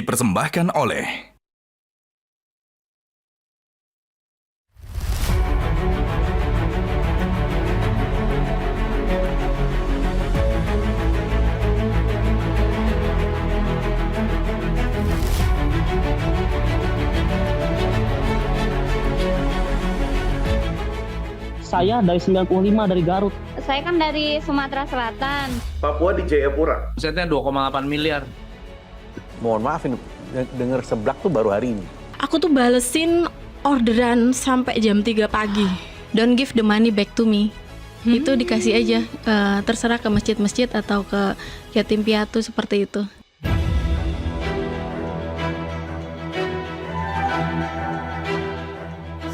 dipersembahkan oleh Saya dari 95 dari Garut. Saya kan dari Sumatera Selatan. Papua di Jayapura. Omsetnya 2,8 miliar. Mohon maaf, ini denger seblak tuh baru hari ini. Aku tuh balesin orderan sampai jam 3 pagi. Don't give the money back to me. Itu dikasih aja, terserah ke masjid-masjid atau ke yatim piatu seperti itu.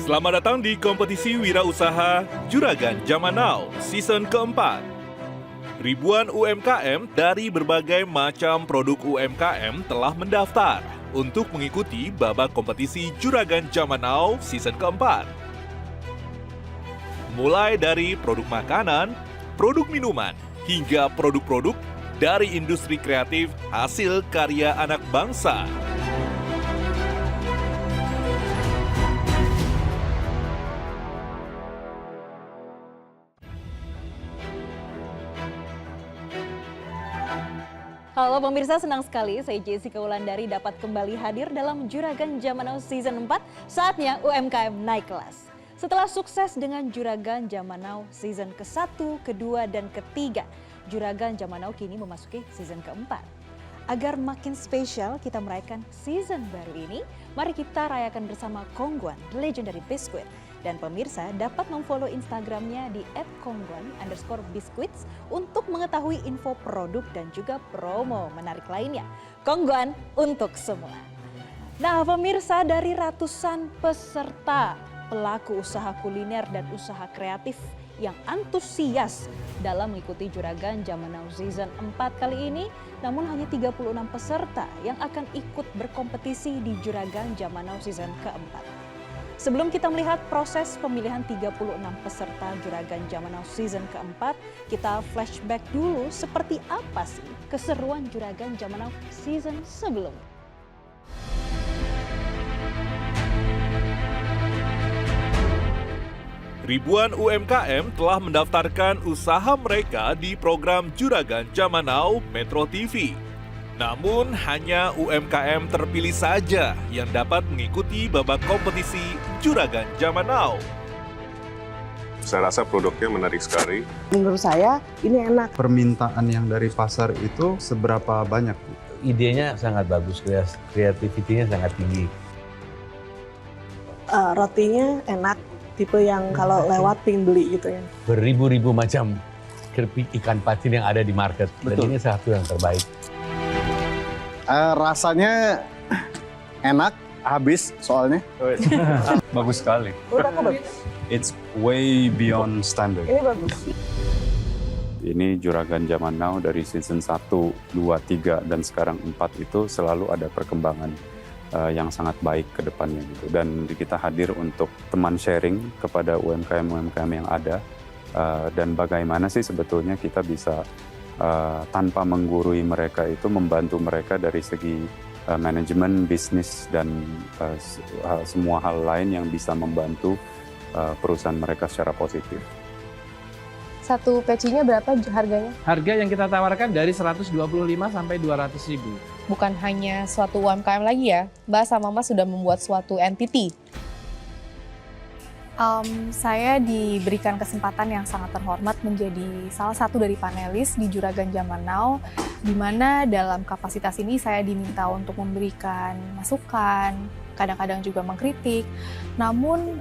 Selamat datang di kompetisi wirausaha Juragan Zaman Now season keempat. Ribuan UMKM dari berbagai macam produk UMKM telah mendaftar untuk mengikuti babak kompetisi Juragan Zaman Now season keempat. Mulai dari produk makanan, produk minuman, hingga produk-produk dari industri kreatif hasil karya anak bangsa. Halo pemirsa, senang sekali saya Jessica Wulandari dapat kembali hadir dalam Juragan Zaman Now Season 4. Saatnya UMKM naik kelas. Setelah sukses dengan Juragan Zaman Now Season ke-1, ke-2, dan ke-3, Juragan Zaman Now kini memasuki season ke-4. Agar makin spesial kita merayakan season baru ini, mari kita rayakan bersama Kongguan, legendary biscuit. Dan pemirsa dapat memfollow Instagramnya di @kongguan_biscuits untuk mengetahui info produk dan juga promo menarik lainnya. Kongguan untuk semua. Nah pemirsa, dari ratusan peserta, pelaku usaha kuliner dan usaha kreatif yang antusias dalam mengikuti Juragan Zaman Now Season 4 kali ini, namun hanya 36 peserta yang akan ikut berkompetisi di Juragan Zaman Now Season keempat. Sebelum kita melihat proses pemilihan 36 peserta Juragan Zaman Now Season keempat, kita flashback dulu seperti apa sih keseruan Juragan Zaman Now Season sebelumnya. Ribuan UMKM telah mendaftarkan usaha mereka di program Juragan Zaman Now Metro TV. Namun hanya UMKM terpilih saja yang dapat mengikuti babak kompetisi Juragan Zaman Now. Saya rasa produknya menarik sekali. Menurut saya ini enak. Permintaan yang dari pasar itu seberapa banyak? Idenya sangat bagus, kreativitinya sangat tinggi. Rotinya enak, tipe yang kalau lewat pingin beli gitu ya. Beribu-ribu macam keripik ikan patin yang ada di market. Dan ini satu yang terbaik. Rasanya enak, habis soalnya. Bagus sekali. Udah kok bagus. It's way beyond standard. Ini bagus. Ini Juragan Zaman Now dari season 1, 2, 3, dan sekarang 4 itu selalu ada perkembangan yang sangat baik ke depannya gitu. Dan kita hadir untuk teman sharing kepada UMKM-UMKM yang ada dan bagaimana sih sebetulnya kita bisa tanpa menggurui mereka itu membantu mereka dari segi manajemen, bisnis, dan semua hal lain yang bisa membantu perusahaan mereka secara positif. Satu pecinya berapa harganya? Harga yang kita tawarkan dari 125 sampai 200 ribu. Bukan hanya suatu UMKM lagi ya, Mbak sama Mas sudah membuat suatu entity. Saya diberikan kesempatan yang sangat terhormat menjadi salah satu dari panelis di Juragan Zaman Now, di mana dalam kapasitas ini saya diminta untuk memberikan masukan, kadang-kadang juga mengkritik. Namun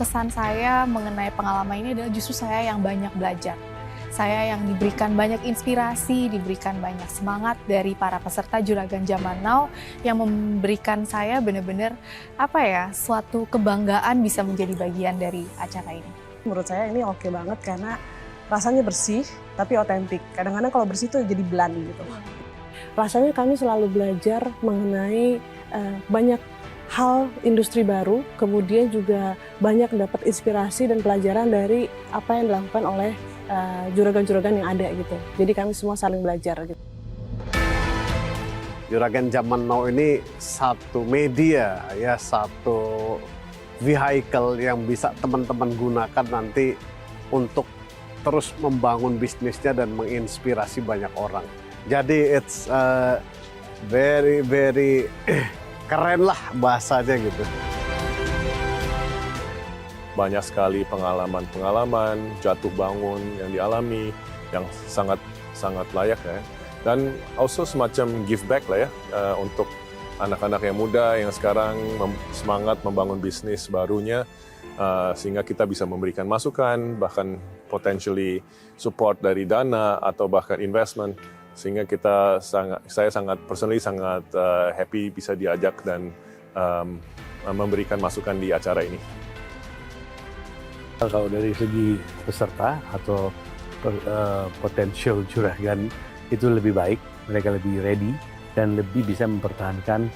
kesan saya mengenai pengalaman ini adalah justru saya yang banyak belajar. Saya yang diberikan banyak inspirasi, diberikan banyak semangat dari para peserta Juragan Zaman Now yang memberikan saya benar-benar suatu kebanggaan bisa menjadi bagian dari acara ini. Menurut saya ini oke banget karena rasanya bersih tapi otentik. Kadang-kadang kalau bersih itu jadi bland gitu. Rasanya kami selalu belajar mengenai banyak hal industri baru, kemudian juga banyak dapat inspirasi dan pelajaran dari apa yang dilakukan oleh juragan-juragan yang ada gitu. Jadi kami semua saling belajar gitu. Juragan Zaman Now ini satu media, ya satu vehicle yang bisa teman-teman gunakan nanti untuk terus membangun bisnisnya dan menginspirasi banyak orang. Jadi it's very keren lah bahasanya gitu. Banyak sekali pengalaman-pengalaman jatuh bangun yang dialami yang sangat layak ya. Dan also semacam give back lah ya untuk anak-anak yang muda yang sekarang semangat membangun bisnis barunya, sehingga kita bisa memberikan masukan, bahkan potentially support dari dana atau bahkan investment, sehingga saya sangat personally sangat happy bisa diajak dan memberikan masukan di acara ini. Kalau dari segi peserta atau potential juragan itu lebih baik, mereka lebih ready dan lebih bisa mempertahankan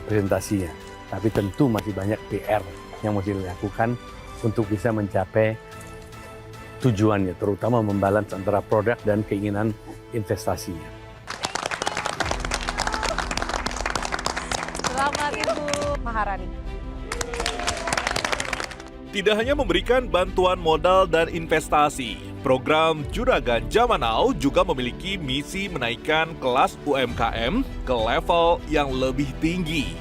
presentasinya. Tapi tentu masih banyak PR yang mesti dilakukan untuk bisa mencapai tujuannya, terutama membalance antara produk dan keinginan investasinya. Selamat Ibu Maharani. Tidak hanya memberikan bantuan modal dan investasi, program Juragan Zaman Now juga memiliki misi menaikkan kelas UMKM ke level yang lebih tinggi.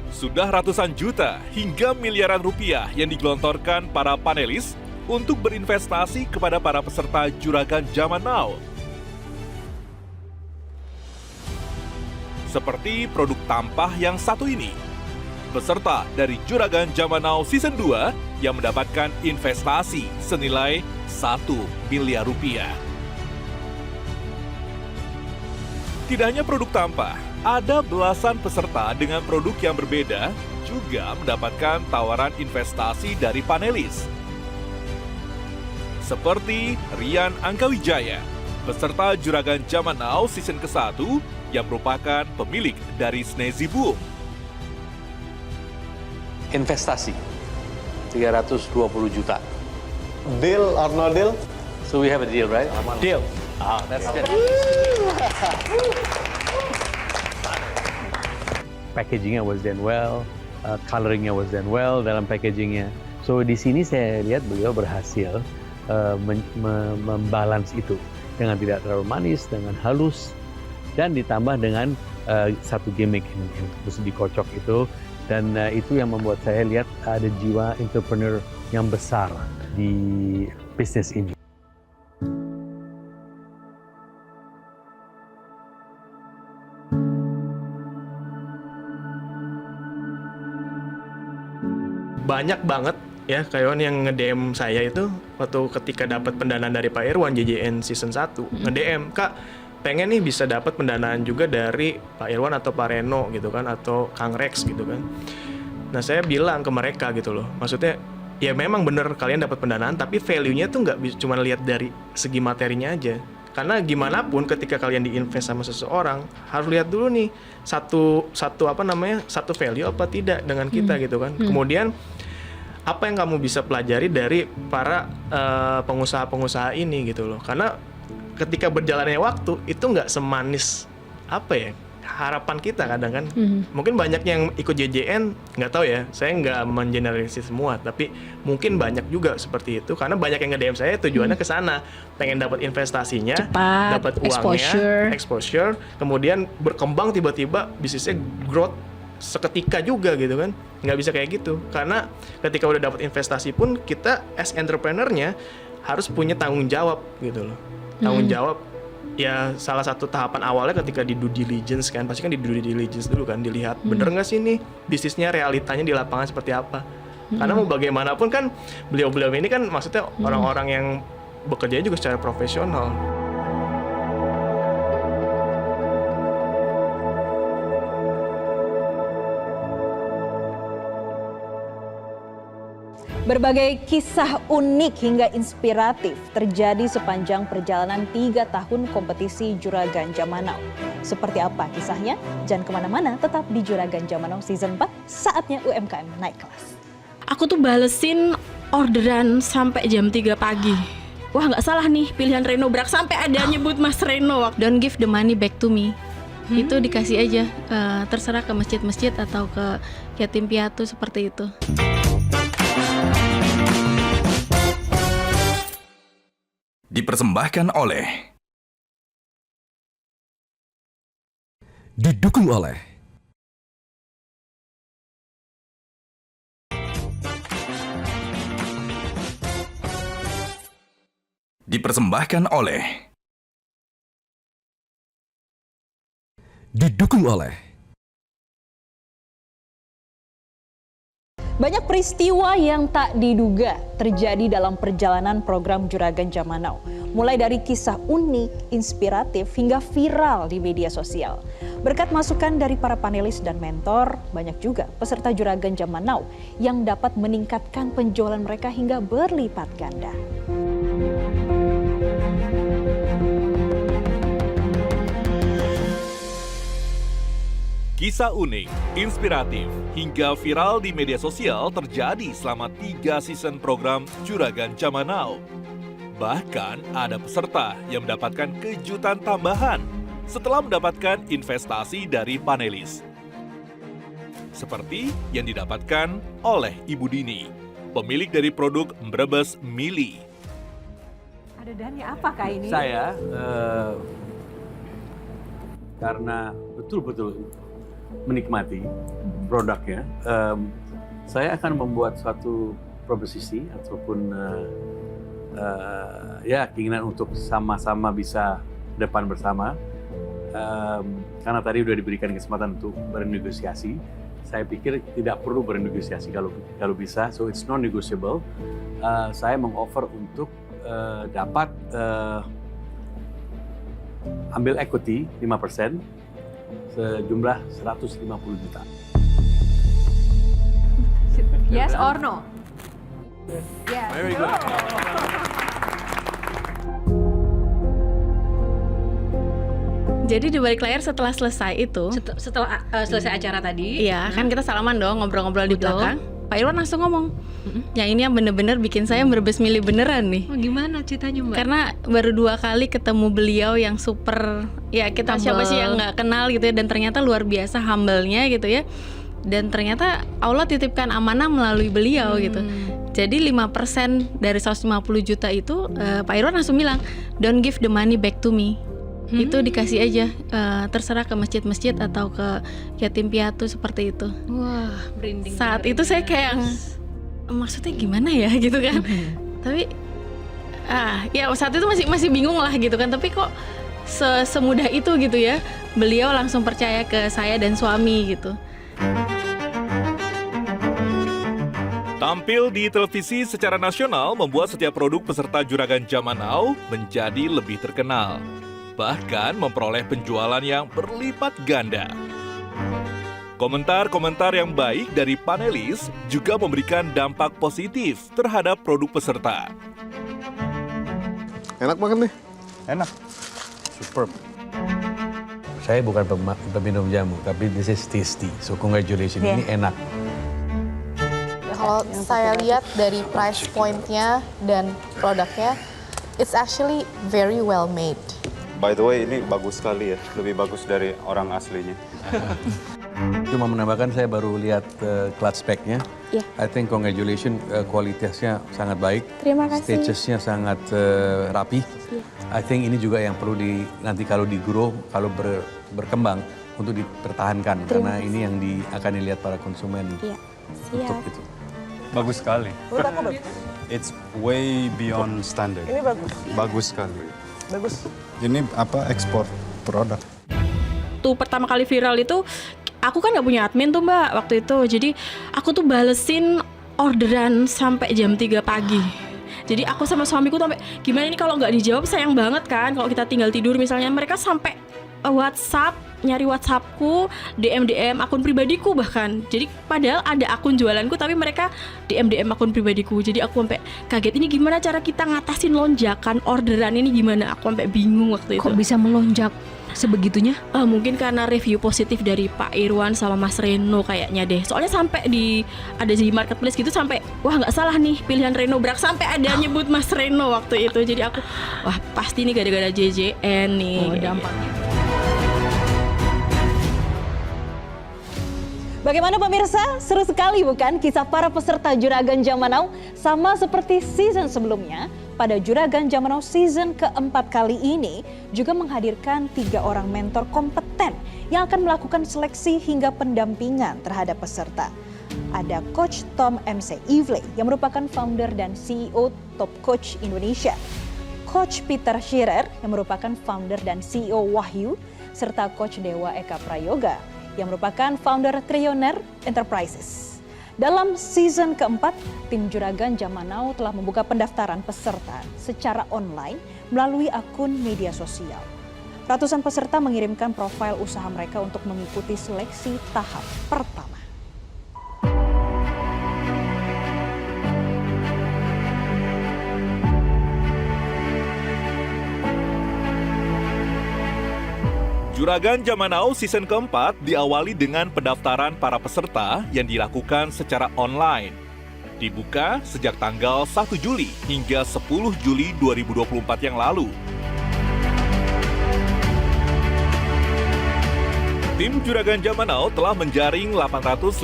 Sudah ratusan juta hingga miliaran rupiah yang digelontorkan para panelis untuk berinvestasi kepada para peserta Juragan Zaman Now. Seperti produk tampah yang satu ini. Peserta dari Juragan Zaman Now Season 2 yang mendapatkan investasi senilai 1 miliar rupiah. Tidak hanya produk tampah, ada belasan peserta dengan produk yang berbeda juga mendapatkan tawaran investasi dari panelis. Seperti Rian Angkawijaya, peserta Juragan Zaman Now Season ke-1 yang merupakan pemilik dari Snazzy Boom. Investasi 320 juta. Deal or no deal? So we have a deal, right? Deal. That's good. Packagingnya was done well, coloringnya was done well dalam packagingnya. So di sini saya lihat beliau berhasil membalance itu dengan tidak terlalu manis, dengan halus, dan ditambah dengan satu gimmick yang harus dikocok itu. Dan itu yang membuat saya lihat ada jiwa entrepreneur yang besar di bisnis ini. Banyak banget ya kawan yang nge-DM saya itu waktu ketika dapat pendanaan dari Pak Irwan JJN Season 1, nge-DM, "Kak, pengen nih bisa dapat pendanaan juga dari Pak Irwan atau Pak Reno gitu kan, atau Kang Rex gitu kan." Nah saya bilang ke mereka gitu loh, maksudnya ya memang bener kalian dapat pendanaan, tapi value-nya tuh nggak cuma lihat dari segi materinya aja. Karena gimana pun ketika kalian diinvest sama seseorang, harus lihat dulu nih satu value apa tidak dengan kita gitu kan. Kemudian apa yang kamu bisa pelajari dari para pengusaha-pengusaha ini gitu loh. Karena ketika berjalannya waktu itu nggak semanis apa ya harapan kita kadang kan. Mungkin banyak yang ikut JJN, nggak tahu ya, saya nggak mengeneralisir semua, tapi mungkin banyak juga seperti itu karena banyak yang nge-DM saya tujuannya ke sana, pengen dapat investasinya, dapat uangnya, exposure, kemudian berkembang tiba-tiba bisnisnya growth seketika juga gitu kan. Nggak bisa kayak gitu karena ketika udah dapat investasi pun kita as entrepreneur-nya harus punya tanggung jawab gitu loh. Tanggung jawab ya salah satu tahapan awalnya ketika di due diligence kan, pasti kan di due diligence dulu kan, dilihat bener nggak sih nih bisnisnya, realitanya di lapangan seperti apa. Karena mau bagaimanapun kan beliau-beliau ini kan maksudnya orang-orang yang bekerja juga secara profesional. Berbagai kisah unik hingga inspiratif terjadi sepanjang perjalanan 3 tahun kompetisi Juragan Zaman Now. Seperti apa kisahnya? Jangan kemana-mana, tetap di Juragan Zaman Now Season 4, saatnya UMKM naik kelas. Aku tuh balesin orderan sampai jam 3 pagi. wah nggak salah nih pilihan Reno Brak, sampai ada nyebut Mas Reno. Don't give the money back to me. Itu dikasih aja, terserah ke masjid-masjid atau ke yatim piatu seperti itu. Dipersembahkan oleh, didukung oleh dipersembahkan oleh, didukung oleh. Banyak peristiwa yang tak diduga terjadi dalam perjalanan program Juragan Zaman Now. Mulai dari kisah unik, inspiratif, hingga viral di media sosial. Berkat masukan dari para panelis dan mentor, banyak juga peserta Juragan Zaman Now yang dapat meningkatkan penjualan mereka hingga berlipat ganda. Kisah unik, inspiratif, hingga viral di media sosial terjadi selama 3 season program Juragan Zaman Now. Bahkan ada peserta yang mendapatkan kejutan tambahan setelah mendapatkan investasi dari panelis. Seperti yang didapatkan oleh Ibu Dini, pemilik dari produk Brebes Mili. Ada dana apa Kak ini? Saya karena betul-betul menikmati produknya, saya akan membuat suatu proposisi ataupun ya keinginan untuk sama-sama bisa depan bersama. Karena tadi sudah diberikan kesempatan untuk bernegosiasi, saya pikir tidak perlu bernegosiasi kalau bisa, so it's non-negotiable. Saya mengoffer untuk dapat ambil equity 5%, sejumlah 150 juta. Yes or no? Yes. Very good. Jadi di balik layar setelah selesai itu, Setelah selesai acara tadi, iya kan kita salaman dong, ngobrol-ngobrol di belakang. Pak Irwan langsung ngomong, yang ini yang bener-bener bikin saya Brebes Mili beneran nih. Oh, gimana ceritanya Mbak? Karena baru 2 kali ketemu beliau yang super, ya kita siapa sih yang nggak kenal gitu ya, dan ternyata luar biasa humble-nya gitu ya. Dan ternyata Allah titipkan amanah melalui beliau gitu. Jadi 5% dari 150 juta itu Pak Irwan langsung bilang, don't give the money back to me. Itu dikasih aja, terserah ke masjid-masjid atau ke yatim piatu seperti itu. Wah, merinding. Saat itu saya kayak, maksudnya gimana ya gitu kan. Tapi ya saat itu masih bingung lah gitu kan. Tapi kok semudah itu gitu ya. Beliau langsung percaya ke saya dan suami gitu. Tampil di televisi secara nasional membuat setiap produk peserta Juragan Zaman Now menjadi lebih terkenal. Bahkan memperoleh penjualan yang berlipat ganda. Komentar-komentar yang baik dari panelis juga memberikan dampak positif terhadap produk peserta. Enak banget nih. Enak. Superb. Saya bukan peminum jamu, tapi this is tasty. So congratulations, ini enak. Kalau saya lihat dari price point-nya dan produknya, it's actually very well made. By the way, ini bagus sekali ya, lebih bagus dari orang aslinya. Cuma menambahkan, saya baru lihat clutch pack-nya. Yeah. I think congratulations, kualitasnya sangat baik. Terima kasih. Stages-nya sangat rapi. I think ini juga yang perlu nanti kalau di-grow, kalau berkembang untuk dipertahankan. Karena ini yang akan dilihat para konsumen untuk itu. Bagus sekali. Menurut aku bagus. It's way beyond standard. Ini bagus. Bagus sekali. Bagus. Ini ekspor produk. Tuh pertama kali viral itu, aku kan nggak punya admin tuh Mbak waktu itu. Jadi aku tuh balesin orderan sampai jam 3 pagi. Jadi aku sama suamiku tuh sampai, gimana ini kalau nggak dijawab sayang banget kan. Kalau kita tinggal tidur misalnya, mereka sampai WhatsApp nyari WhatsAppku, DM akun pribadiku bahkan. Jadi padahal ada akun jualanku tapi mereka DM akun pribadiku. Jadi aku sampai kaget, ini gimana cara kita ngatasin lonjakan orderan ini gimana? Aku sampai bingung waktu itu. Kok bisa melonjak sebegitunya? Mungkin karena review positif dari Pak Irwan sama Mas Reno kayaknya deh. Soalnya sampai ada di marketplace gitu sampai wah nggak salah nih pilihan Reno Brak, sampai ada nyebut Mas Reno waktu itu. Jadi aku wah pasti nih gara-gara JJN nih. Oh, dampaknya. Bagaimana pemirsa? Seru sekali bukan kisah para peserta Juragan Zaman Now? Sama seperti season sebelumnya, pada Juragan Zaman Now season keempat kali ini juga menghadirkan 3 orang mentor kompeten yang akan melakukan seleksi hingga pendampingan terhadap peserta. Ada Coach Tom MC Ivley yang merupakan founder dan CEO Top Coach Indonesia. Coach Peter Shearer yang merupakan founder dan CEO Wahyu, serta Coach Dewa Eka Prayoga yang merupakan founder Trillionaire Enterprises. Dalam season keempat, tim Juragan Zaman Now telah membuka pendaftaran peserta secara online melalui akun media sosial. Ratusan peserta mengirimkan profil usaha mereka untuk mengikuti seleksi tahap pertama. Juragan Zaman Now season keempat diawali dengan pendaftaran para peserta yang dilakukan secara online. Dibuka sejak tanggal 1 Juli hingga 10 Juli 2024 yang lalu. Tim Juragan Zaman Now telah menjaring 856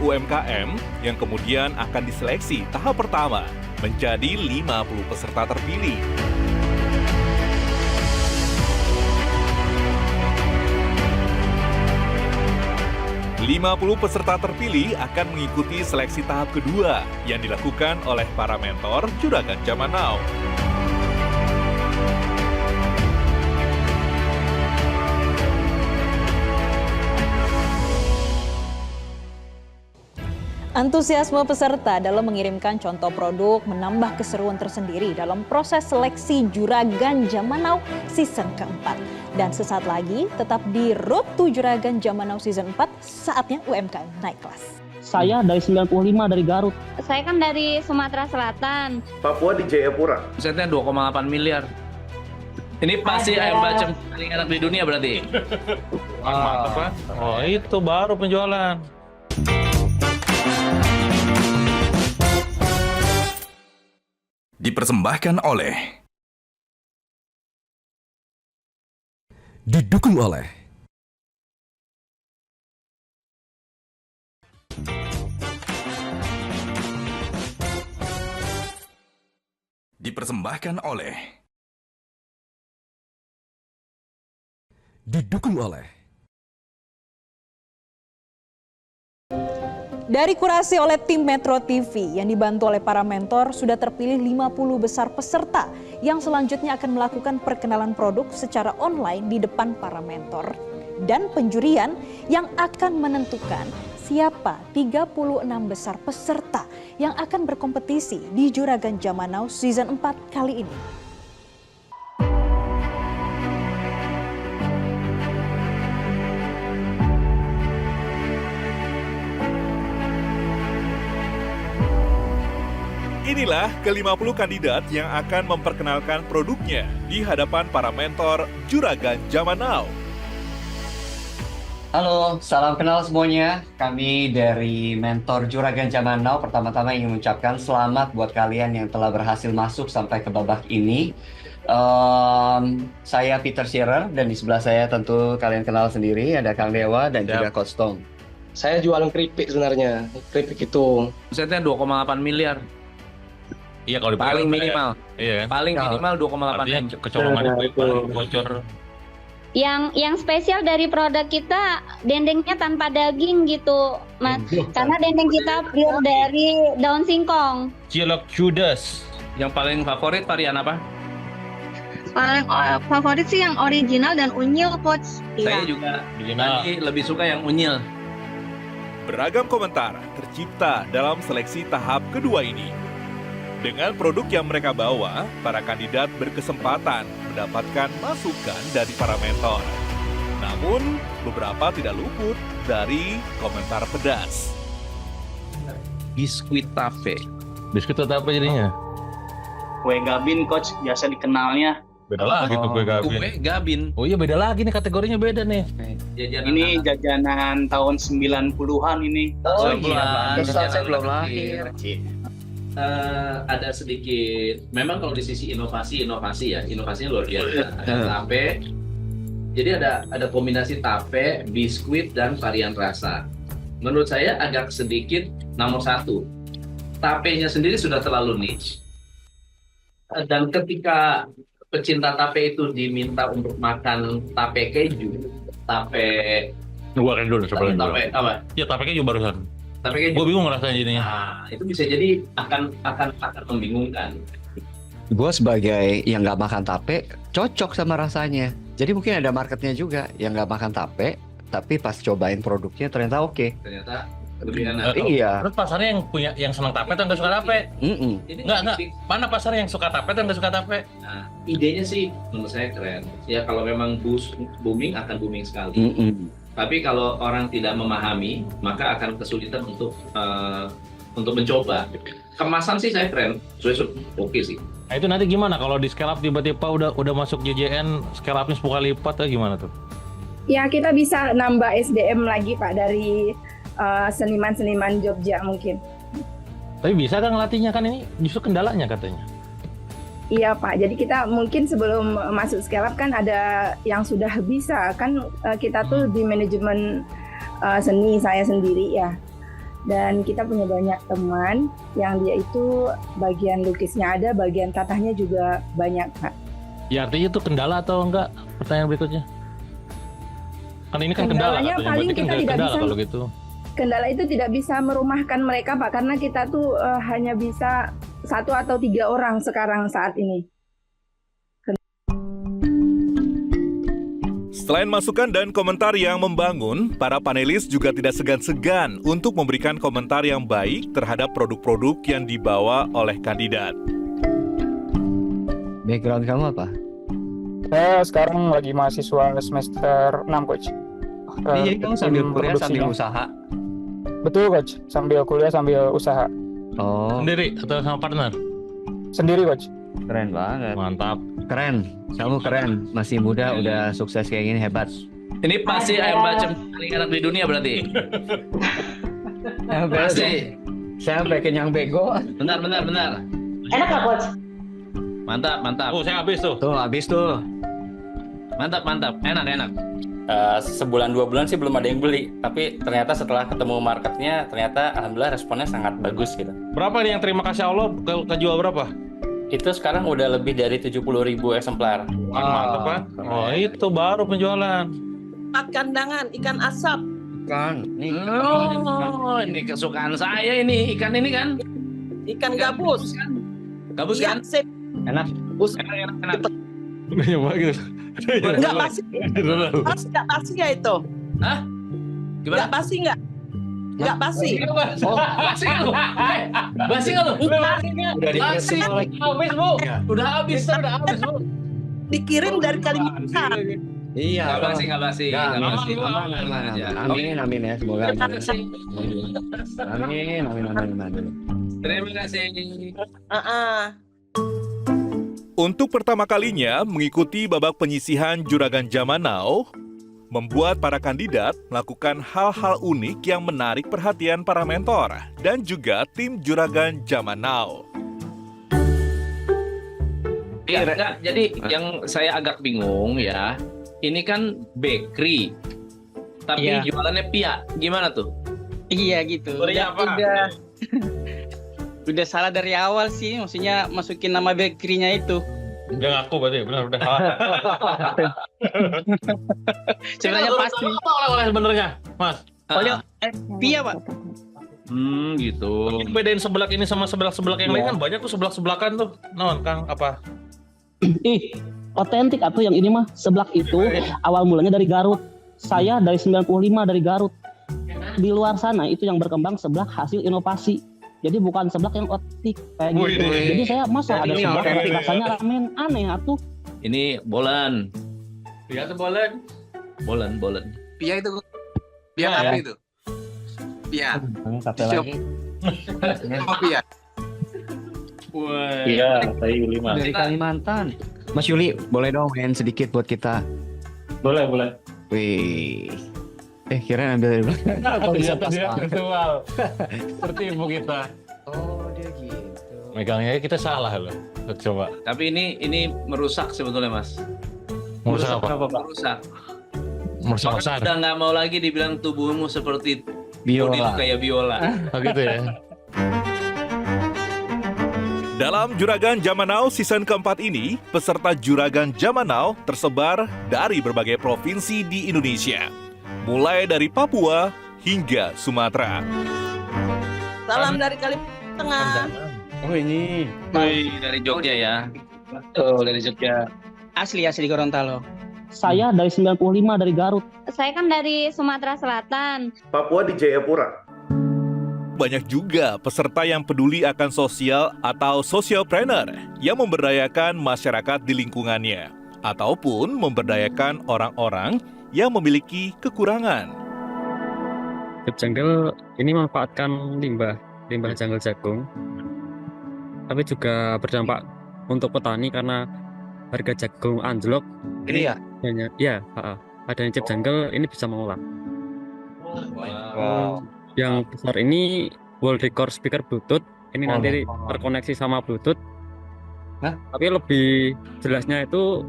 UMKM yang kemudian akan diseleksi tahap pertama menjadi 50 peserta terpilih. 50 peserta terpilih akan mengikuti seleksi tahap kedua yang dilakukan oleh para mentor Juragan Zaman Now. Antusiasme peserta dalam mengirimkan contoh produk menambah keseruan tersendiri dalam proses seleksi Juragan Zaman Now season keempat. Dan sesaat lagi tetap di Road to Juragan Zaman Now season 4, saatnya UMKM naik kelas. Saya dari 95 dari Garut. Saya kan dari Sumatera Selatan. Papua di Jayapura. Omsetnya 2,8 miliar. Ini pasti ayam bacem paling enak di dunia berarti. Mantap kan? Oh itu baru penjualan. Dipersembahkan oleh didukung oleh dipersembahkan oleh didukung oleh Dari kurasi oleh tim Metro TV yang dibantu oleh para mentor, sudah terpilih 50 besar peserta yang selanjutnya akan melakukan perkenalan produk secara online di depan para mentor. Dan penjurian yang akan menentukan siapa 36 besar peserta yang akan berkompetisi di Juragan Zaman Now season 4 kali ini. Inilah ke-50 kandidat yang akan memperkenalkan produknya di hadapan para mentor Juragan Zaman Now. Halo, salam kenal semuanya. Kami dari mentor Juragan Zaman Now pertama-tama ingin mengucapkan selamat buat kalian yang telah berhasil masuk sampai ke babak ini. Saya Peter Shearer dan di sebelah saya tentu kalian kenal sendiri, ada Kang Dewa dan juga Coach Tom. Saya jualan keripik sebenarnya. Keripik itu omsetnya 2,8 miliar. Iya kalau paling minimal. Iya kan? Paling minimal 2,8 M. Kecolongannya bocor. Yang spesial dari produk kita dendengnya tanpa daging gitu, Mas. Karena dendeng kita pure dari daun singkong. Cilok Judas. Yang paling favorit varian apa? Paling favorit sih yang original dan unyil, Coach. Saya juga tadi lebih suka yang unyil. Beragam komentar tercipta dalam seleksi tahap kedua ini. Dengan produk yang mereka bawa, para kandidat berkesempatan mendapatkan masukan dari para mentor. Namun, beberapa tidak luput dari komentar pedas. Biskuit tape. Biskuit tape jadinya? Kue Gabin, Coach, biasa dikenalnya. Beda lagi tuh kue Gabin. Kue Gabin. Oh iya beda lagi nih, kategorinya beda nih. Ini jajanan tahun 90-an ini. Oh iya, Saat saya belum lahir. Ada sedikit, memang kalau di sisi inovasi ya, inovasinya luar biasa. Ada tape, jadi ada kombinasi tape, biskuit, dan varian rasa. Menurut saya agak sedikit nomor 1. Tapenya sendiri sudah terlalu niche. Dan ketika pecinta tape itu diminta untuk makan tape keju, tape... Gua kan dulu sebelum tape apa? Ya tape keju barusan. Tape keju. Gue bingung rasanya jadinya. Nah, itu bisa jadi akan membingungkan. Gue sebagai yang nggak makan tape cocok sama rasanya. Jadi mungkin ada marketnya juga yang nggak makan tape, tapi pas cobain produknya ternyata oke. Ternyata lebih enak. Iya. Terus pasarnya yang senang tape atau nggak suka tape? Enggak. Mana pasar yang suka tape atau nggak suka tape? Nah, idenya sih menurut saya keren. Ya kalau memang booming akan booming sekali. Tapi kalau orang tidak memahami, maka akan kesulitan untuk mencoba. Kemasan sih saya keren, oke sih. Nah itu nanti gimana kalau di scale up tiba-tiba udah masuk JJN scale up-nya 10 kali lipat atau gimana tuh? Ya kita bisa nambah SDM lagi Pak dari seniman-seniman Jogja mungkin. Tapi bisa kan ngelatihnya, kan ini justru kendalanya katanya. Iya Pak, jadi kita mungkin sebelum masuk scale up kan ada yang sudah bisa kan kita tuh di manajemen seni saya sendiri ya. Dan kita punya banyak teman yang dia itu bagian lukisnya ada, bagian tatahnya juga banyak Pak. Ya artinya itu kendala atau enggak? Pertanyaan berikutnya. Kan ini kan kendala Kendalanya katanya, paling berarti kan kita tidak kendala bisa. kalau gitu. Kendala itu tidak bisa merumahkan mereka Pak, karena kita tuh hanya bisa 1 atau 3 orang sekarang saat ini. Selain masukan dan komentar yang membangun, para panelis juga tidak segan-segan untuk memberikan komentar yang baik terhadap produk-produk yang dibawa oleh kandidat. Background kamu apa? Saya sekarang lagi mahasiswa semester 6, Coach. Jadi kamu sambil kuliah sambil usaha? Betul, Coach. Sambil kuliah sambil usaha. Oh. Sendiri atau sama partner? Sendiri, Coach. Keren banget. Mantap. Keren. Kamu keren. Masih muda udah sukses kayak gini, hebat. Ini pasti ayam bacem paling enak di dunia berarti. Pasti. Sampai kenyang bego. Benar. Enak nggak Coach? Mantap. Oh saya habis tuh. Tuh habis tuh. Mantap. Enak. Sebulan 2 bulan sih belum ada yang beli, tapi ternyata setelah ketemu marketnya ternyata alhamdulillah responnya sangat bagus gitu. Berapa nih yang terima kasih Allah kejual berapa? Itu sekarang udah lebih dari 70.000 eksemplar. Mantap kan? Oh itu baru penjualan. 4 kandangan ikan asap. Ikan. Oh, ini kesukaan saya ini ikan ini kan? Ikan gabus. Gabus kan? Sip. Enak. Enak. Udah nyoba gitu. Enggak pasti. Enggak pasti ya itu. Hah? Gimana? Enggak pasti enggak? Enggak pasti. Oh, basi nggak lu? Basi nggak lu? Udah dipresi lagi. Habis Bu. Udah habis Bu. Dikirim dari Kalimantan. Iya. Nggak basi. Amin ya, semoga amin. Amin. Terima kasih. Untuk pertama kalinya mengikuti babak penyisihan Juragan Zaman Now, membuat para kandidat melakukan hal-hal unik yang menarik perhatian para mentor dan juga tim Juragan Zaman Now. Iya, jadi yang saya agak bingung ya, ini kan bakery, tapi jualannya pia, gimana tuh? Iya gitu. Udah salah dari awal sih, maksudnya masukin nama bakery-nya itu. Udah ngaku berarti, benar udah. Sebenarnya pasti. Apa oleh-oleh sebenarnya, Mas? Pia, Pak. Gitu. Mungkin bedain seblak ini sama seblak-seblak yang lain kan banyak tuh seblak-seblakan tuh. Non, Kang, apa? Otentik atau yang ini mah seblak itu awal mulanya dari Garut. Saya dari 95 dari Garut. Di luar sana itu yang berkembang seblak hasil inovasi. Jadi bukan seblak yang otentik kayak gitu. Jadi saya masa ada seblak yang rasanya ramen aneh atuh. Ini bolan. Iya tuh bolan. Bolen. Pia itu. Pia Nah, apa ya. itu? Pia. Satu Siap. lagi. Oh, Pia. Wah. Iya, saya Yuli Mas. Dari Kalimantan. Mas Yuli, boleh dong main sedikit buat kita? Boleh. Wih. Kirain ambil dari belakang. Kok bisa Ternyata dia pas-pas? virtual. Seperti ibu kita. Oh, dia gitu. Megangnya kita salah loh. Coba. Tapi ini merusak sebetulnya, Mas. Merusak apa? Merusak. Merusak Bahkan besar. udah nggak mau lagi dibilang tubuhmu seperti Biola. bodimu kayak biola. Oh gitu ya. Dalam Juragan Zaman Now season keempat ini, peserta Juragan Zaman Now tersebar dari berbagai provinsi di Indonesia. Mulai dari Papua hingga Sumatera. Salam dari Kalimantan Tengah. Oh ini. Wih, dari Jogja ya. Betul, dari Jogja. Asli Gorontalo. Saya dari 95 dari Garut. Saya kan dari Sumatera Selatan. Papua di Jayapura. Banyak juga peserta yang peduli akan sosial atau socialpreneur yang memberdayakan masyarakat di lingkungannya ataupun memberdayakan orang-orang yang memiliki kekurangan. Hidup jungle ini memanfaatkan limbah jungle jagung, tapi juga berdampak untuk petani karena harga jagung anjlok. Ini ya? Adanya chip jungle ini bisa mengolah. Wow. Yang besar ini world record speaker Bluetooth. Ini nanti terkoneksi sama Bluetooth. Tapi lebih jelasnya itu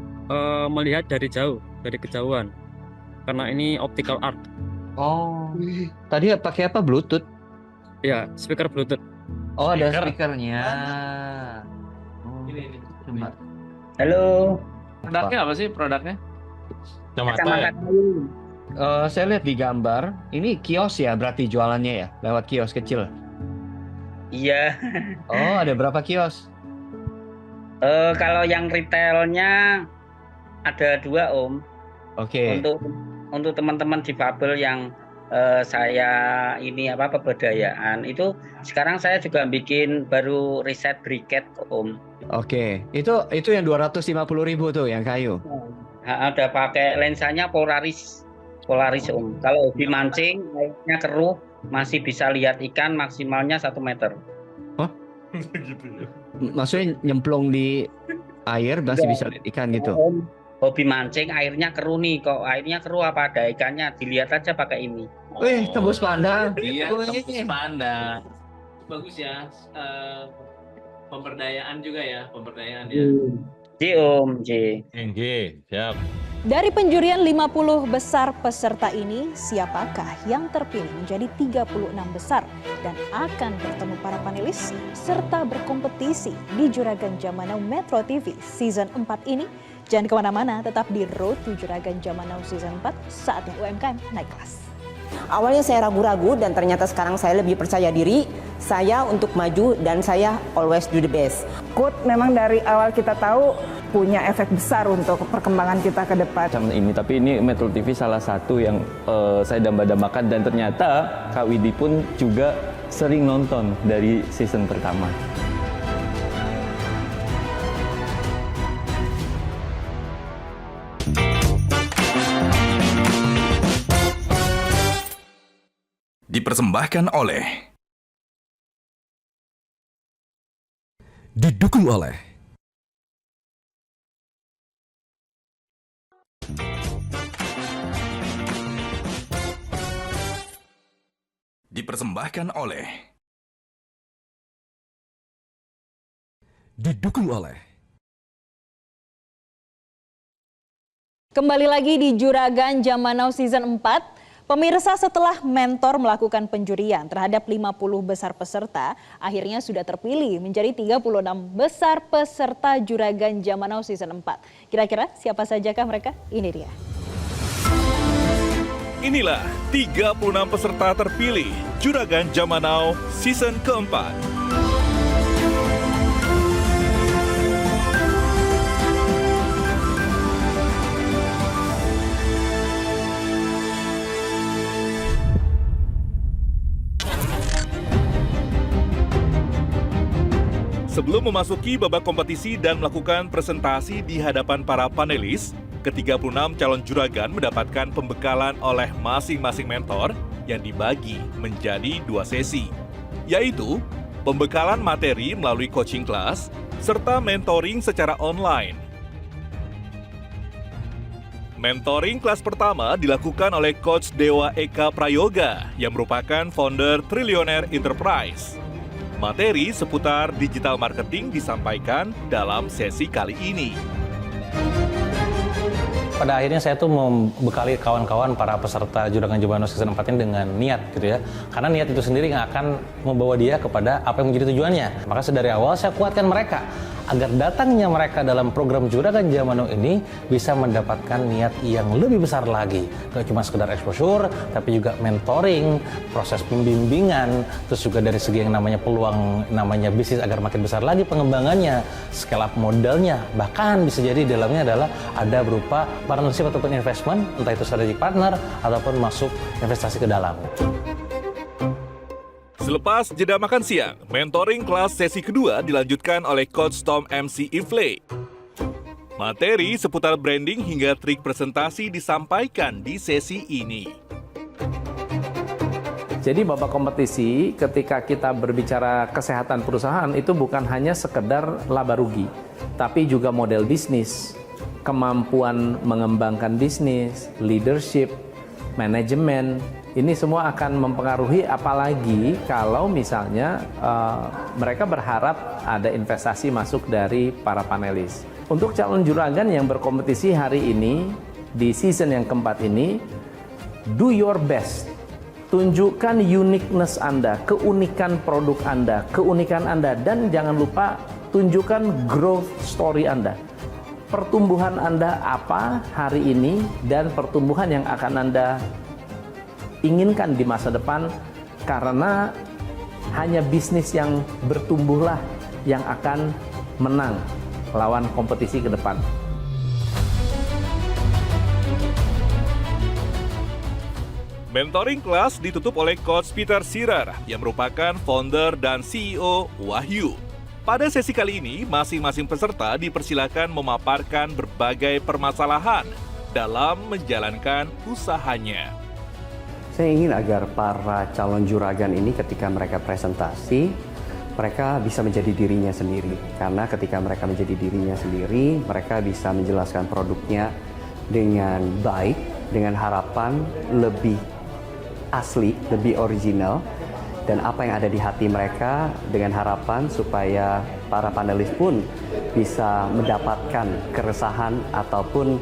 melihat dari jauh, dari kejauhan. Karena ini optical art. Oh, tadi pakai apa? Bluetooth? Ya, speaker Bluetooth. Oh, ada speakernya. Ini. Coba. Halo. Produknya apa sih produknya? Kacamata. Saya lihat di gambar, ini kios ya berarti jualannya ya? Lewat kios kecil? Iya. Oh, ada berapa kios? Kalau yang retailnya ada 2 Om. Oke. Untuk teman-teman difabel yang saya ini pemberdayaan itu sekarang saya juga bikin baru riset briket Om. Oke, itu yang 250.000 tuh yang kayu. Ada pakai lensanya Polaris Om. Kalau hobi mancing airnya keruh masih bisa lihat ikan maksimalnya 1 meter. Oh? Gitu ya. Maksudnya nyemplung di air masih bisa lihat ikan gitu. Hobi mancing airnya keruh nih, kok airnya keruh apa ada ikannya, dilihat aja pakai ini. Wih, tembus pandang. Iya, tembus pandang. Bagus ya. Pemberdayaan juga ya, pemberdayaan ya. Om, siap. Dari penjurian 50 besar peserta ini, siapakah yang terpilih menjadi 36 besar dan akan bertemu para panelis serta berkompetisi di Juragan Zaman Now Metro TV Season 4 ini? Jangan kemana-mana, tetap di Road to Juragan Zaman Now Season 4, saatnya UMKM naik kelas. Awalnya saya ragu-ragu dan ternyata sekarang saya lebih percaya diri, saya untuk maju dan saya always do the best. Quote memang dari awal kita tahu punya efek besar untuk perkembangan kita ke depan. Tapi ini Metro TV salah satu yang saya damba-dambakan dan ternyata Kak Widi pun juga sering nonton dari season pertama. Dipersembahkan oleh Didukung oleh Dipersembahkan oleh Didukung oleh Kembali lagi di Juragan Zaman Now Season 4. Pemirsa, setelah mentor melakukan penjurian terhadap 50 besar peserta, akhirnya sudah terpilih menjadi 36 besar peserta Juragan Zaman Now Season 4. Kira-kira siapa sajakah mereka? Ini dia. Inilah 36 peserta terpilih Juragan Zaman Now season keempat. Sebelum memasuki babak kompetisi dan melakukan presentasi di hadapan para panelis, ke-36 calon juragan mendapatkan pembekalan oleh masing-masing mentor yang dibagi menjadi 2 sesi, yaitu pembekalan materi melalui coaching class serta mentoring secara online. Mentoring kelas pertama dilakukan oleh Coach Dewa Eka Prayoga yang merupakan founder Trillionaire Enterprise. Materi seputar digital marketing disampaikan dalam sesi kali ini. Pada akhirnya saya tuh membekali kawan-kawan para peserta Juragan Jamanau Season 4 ini dengan niat gitu ya. Karena niat itu sendiri yang akan membawa dia kepada apa yang menjadi tujuannya. Maka dari awal saya kuatkan mereka agar datangnya mereka dalam program Juragan Jamanau ini bisa mendapatkan niat yang lebih besar lagi. Gak cuma sekedar exposure, tapi juga mentoring, proses pembimbingan, terus juga dari segi yang namanya peluang, namanya bisnis agar makin besar lagi pengembangannya, scale up modalnya, bahkan bisa jadi di dalamnya adalah ada berupa partnership ataupun investment, entah itu strategic partner ataupun masuk investasi ke dalam. Selepas jeda makan siang, mentoring kelas sesi kedua dilanjutkan oleh Coach Tom MC Ifle. Materi seputar branding hingga trik presentasi disampaikan di sesi ini. Jadi babak kompetisi ketika kita berbicara kesehatan perusahaan itu bukan hanya sekedar laba rugi, tapi juga model bisnis, kemampuan mengembangkan bisnis, leadership, manajemen. Ini semua akan mempengaruhi, apalagi kalau misalnya mereka berharap ada investasi masuk dari para panelis. Untuk calon juragan yang berkompetisi hari ini, di season yang keempat ini, do your best. Tunjukkan uniqueness Anda, keunikan produk Anda, keunikan Anda, dan jangan lupa tunjukkan growth story Anda. Pertumbuhan Anda apa hari ini dan pertumbuhan yang akan Anda inginkan di masa depan, karena hanya bisnis yang bertumbuhlah yang akan menang lawan kompetisi ke depan. Mentoring kelas ditutup oleh Coach Peter Sirer yang merupakan founder dan CEO Wahyu. Pada sesi kali ini, masing-masing peserta dipersilakan memaparkan berbagai permasalahan dalam menjalankan usahanya. Saya ingin agar para calon juragan ini ketika mereka presentasi, mereka bisa menjadi dirinya sendiri. Karena ketika mereka menjadi dirinya sendiri, mereka bisa menjelaskan produknya dengan baik, dengan harapan lebih asli, lebih original, dan apa yang ada di hati mereka dengan harapan supaya para panelis pun bisa mendapatkan keresahan ataupun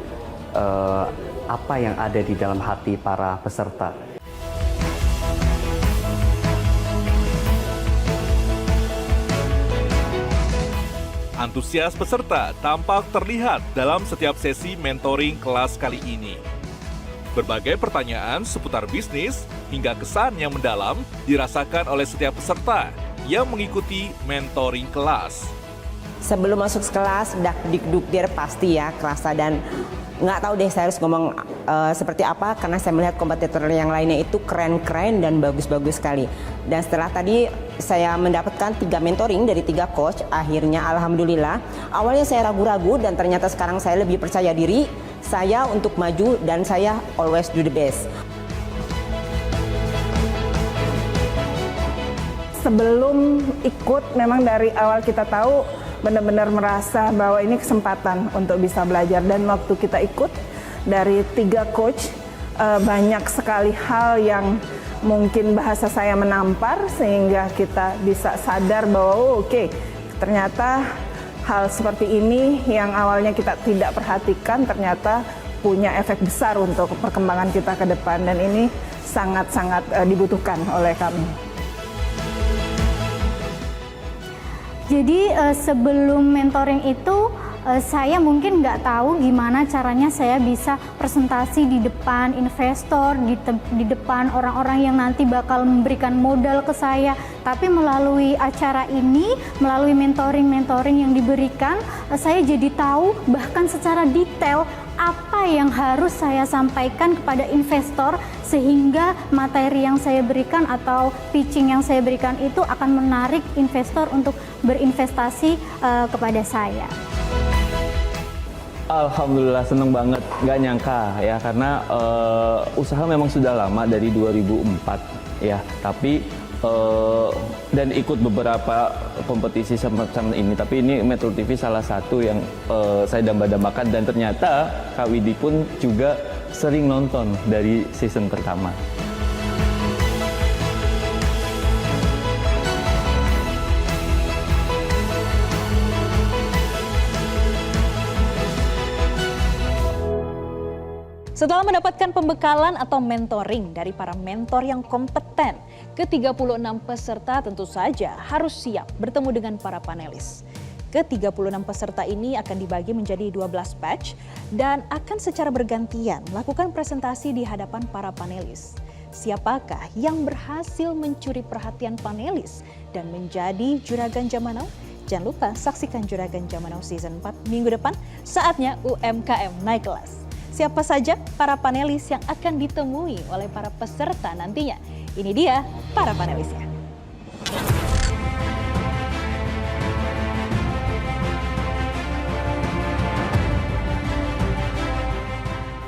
apa yang ada di dalam hati para peserta. Antusias peserta tampak terlihat dalam setiap sesi mentoring kelas kali ini. Berbagai pertanyaan seputar bisnis hingga kesan yang mendalam dirasakan oleh setiap peserta yang mengikuti mentoring kelas. Sebelum masuk kelas, dik-dukdir pasti ya kerasa, dan nggak tahu deh saya harus ngomong seperti apa, karena saya melihat kompetitor yang lainnya itu keren-keren dan bagus-bagus sekali. Dan setelah tadi saya mendapatkan 3 mentoring dari 3 coach, akhirnya alhamdulillah. Awalnya saya ragu-ragu dan ternyata sekarang saya lebih percaya diri, saya untuk maju dan saya always do the best. Sebelum ikut, memang dari awal kita tahu benar-benar merasa bahwa ini kesempatan untuk bisa belajar, dan waktu kita ikut dari 3 coach banyak sekali hal yang mungkin bahasa saya menampar sehingga kita bisa sadar bahwa oke, ternyata hal seperti ini yang awalnya kita tidak perhatikan ternyata punya efek besar untuk perkembangan kita ke depan, dan ini sangat-sangat dibutuhkan oleh kami. Jadi sebelum mentoring itu saya mungkin nggak tahu gimana caranya saya bisa presentasi di depan investor, di depan orang-orang yang nanti bakal memberikan modal ke saya. Tapi melalui acara ini, melalui mentoring yang diberikan, saya jadi tahu bahkan secara detail apa yang harus saya sampaikan kepada investor, sehingga materi yang saya berikan atau pitching yang saya berikan itu akan menarik investor untuk berinvestasi kepada saya. Alhamdulillah seneng banget, nggak nyangka ya karena usaha memang sudah lama dari 2004 ya, tapi dan ikut beberapa kompetisi semacam ini, tapi ini Metro TV salah satu yang saya damba-dambakan dan ternyata Kak Widi pun juga sering nonton dari season pertama. Setelah mendapatkan pembekalan atau mentoring dari para mentor yang kompeten, ke-36 peserta tentu saja harus siap bertemu dengan para panelis. Ke-36 peserta ini akan dibagi menjadi 12 batch dan akan secara bergantian melakukan presentasi di hadapan para panelis. Siapakah yang berhasil mencuri perhatian panelis dan menjadi Juragan Zaman Now? Jangan lupa saksikan Juragan Zaman Now Season 4 minggu depan, saatnya UMKM naik kelas. Siapa saja para panelis yang akan ditemui oleh para peserta nantinya? Ini dia para panelisnya.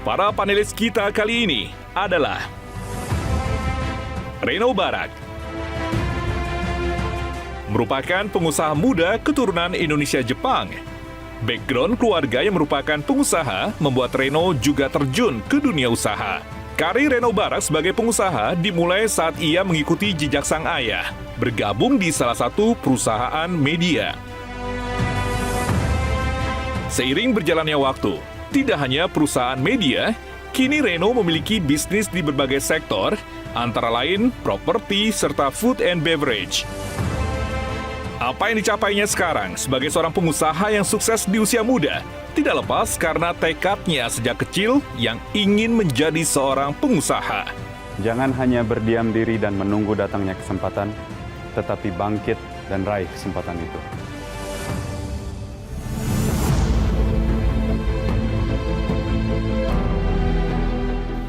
Para panelis kita kali ini adalah Reno Barak, merupakan pengusaha muda keturunan Indonesia-Jepang. Background keluarga yang merupakan pengusaha membuat Reno juga terjun ke dunia usaha. Karir Reno Barak sebagai pengusaha dimulai saat ia mengikuti jejak sang ayah, bergabung di salah satu perusahaan media. Seiring berjalannya waktu, tidak hanya perusahaan media, kini Reno memiliki bisnis di berbagai sektor, antara lain properti serta food and beverage. Apa yang dicapainya sekarang sebagai seorang pengusaha yang sukses di usia muda tidak lepas karena tekadnya sejak kecil yang ingin menjadi seorang pengusaha. Jangan hanya berdiam diri dan menunggu datangnya kesempatan, tetapi bangkit dan raih kesempatan itu.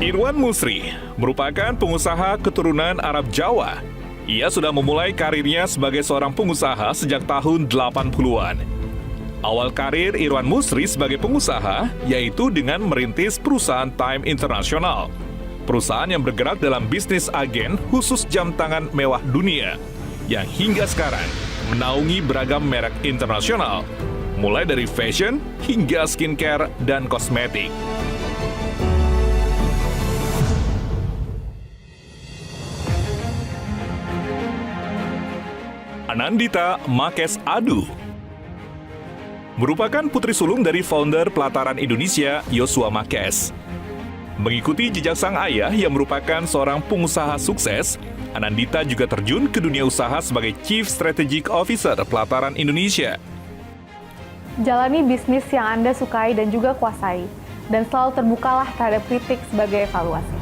Irwan Musri merupakan pengusaha keturunan Arab Jawa. Ia sudah memulai karirnya sebagai seorang pengusaha sejak tahun 80-an. Awal karir Irwan Musri sebagai pengusaha yaitu dengan merintis perusahaan Time International. Perusahaan yang bergerak dalam bisnis agen khusus jam tangan mewah dunia, yang hingga sekarang menaungi beragam merek internasional, mulai dari fashion hingga skincare dan kosmetik. Anandita Makes Adu merupakan putri sulung dari founder pelataran Indonesia, Yosua Makes. Mengikuti jejak sang ayah yang merupakan seorang pengusaha sukses, Anandita juga terjun ke dunia usaha sebagai Chief Strategic Officer pelataran Indonesia. Jalani bisnis yang Anda sukai dan juga kuasai, dan selalu terbukalah terhadap kritik sebagai evaluasi.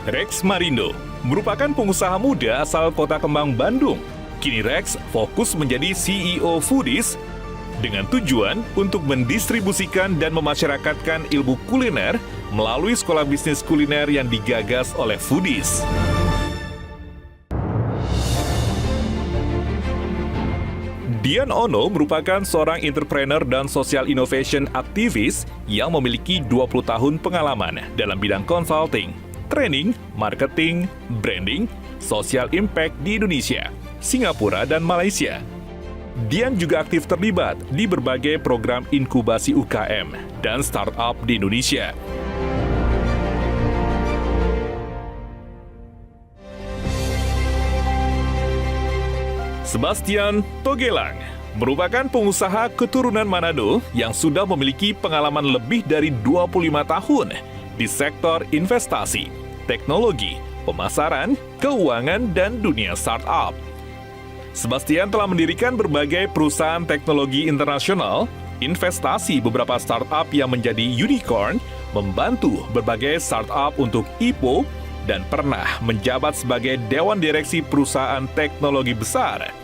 Rex Marindo merupakan pengusaha muda asal Kota Kembang, Bandung. Kini Rex fokus menjadi CEO Foodies dengan tujuan untuk mendistribusikan dan memasyarakatkan ilmu kuliner melalui sekolah bisnis kuliner yang digagas oleh Foodies. Dian Ono merupakan seorang entrepreneur dan social innovation aktivis yang memiliki 20 tahun pengalaman dalam bidang consulting, training, marketing, branding, social impact di Indonesia, Singapura, dan Malaysia. Dian juga aktif terlibat di berbagai program inkubasi UKM dan startup di Indonesia. Sebastian Togelang merupakan pengusaha keturunan Manado yang sudah memiliki pengalaman lebih dari 25 tahun di sektor investasi, teknologi, pemasaran, keuangan, dan dunia startup. Sebastian telah mendirikan berbagai perusahaan teknologi internasional, investasi beberapa startup yang menjadi unicorn, membantu berbagai startup untuk IPO, dan pernah menjabat sebagai Dewan Direksi perusahaan teknologi besar.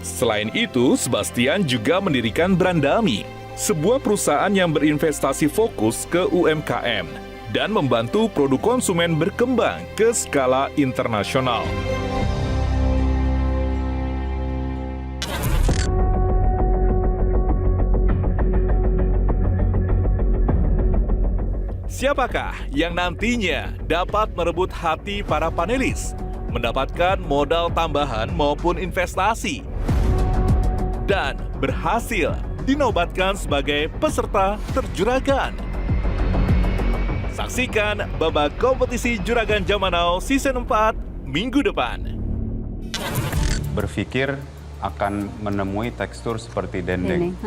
Selain itu, Sebastian juga mendirikan Brandami, sebuah perusahaan yang berinvestasi fokus ke UMKM dan membantu produk konsumen berkembang ke skala internasional. Siapakah yang nantinya dapat merebut hati para panelis, mendapatkan modal tambahan maupun investasi, dan berhasil dinobatkan sebagai peserta terjuragan? Saksikan babak kompetisi Juragan Zaman Now Season 4 minggu depan. Berpikir akan menemui tekstur seperti dendeng,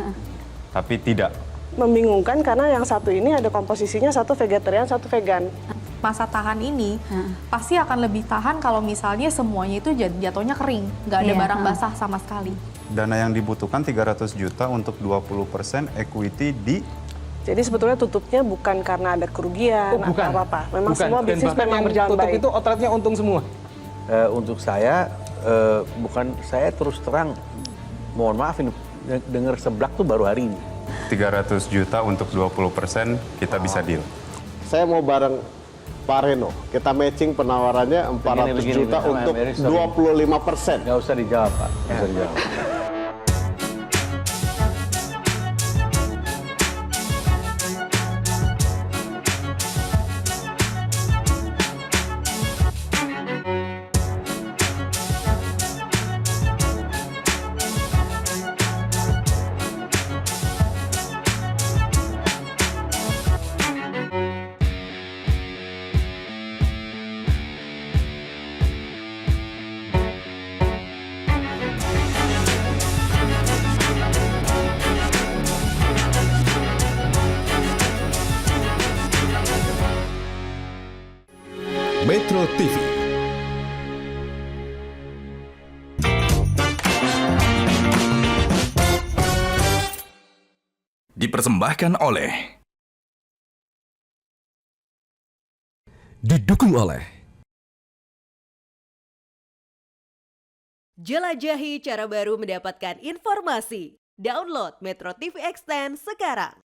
tapi tidak. Membingungkan karena yang satu ini ada komposisinya satu vegetarian, satu vegan. Masa tahan ini pasti akan lebih tahan kalau misalnya semuanya itu jatuhnya kering, nggak ada barang basah sama sekali. Dana yang dibutuhkan 300 juta untuk 20% equity di... Jadi sebetulnya tutupnya bukan karena ada kerugian atau apa-apa. Memang semua bisnis memang berjalan baik. Itu outletnya untung semua. Untuk saya, saya terus terang, mohon maaf ini, dengar seblak tuh baru hari ini. 300 juta untuk 20% kita bisa deal. Saya mau bareng Pak Reno, kita matching penawarannya 400 juta untuk 25%. Nggak usah dijawab, Pak. Nggak usah dijawab. Metro TV. Dipersembahkan oleh, didukung oleh jelajahi cara baru mendapatkan informasi. Download Metro TV Extend sekarang.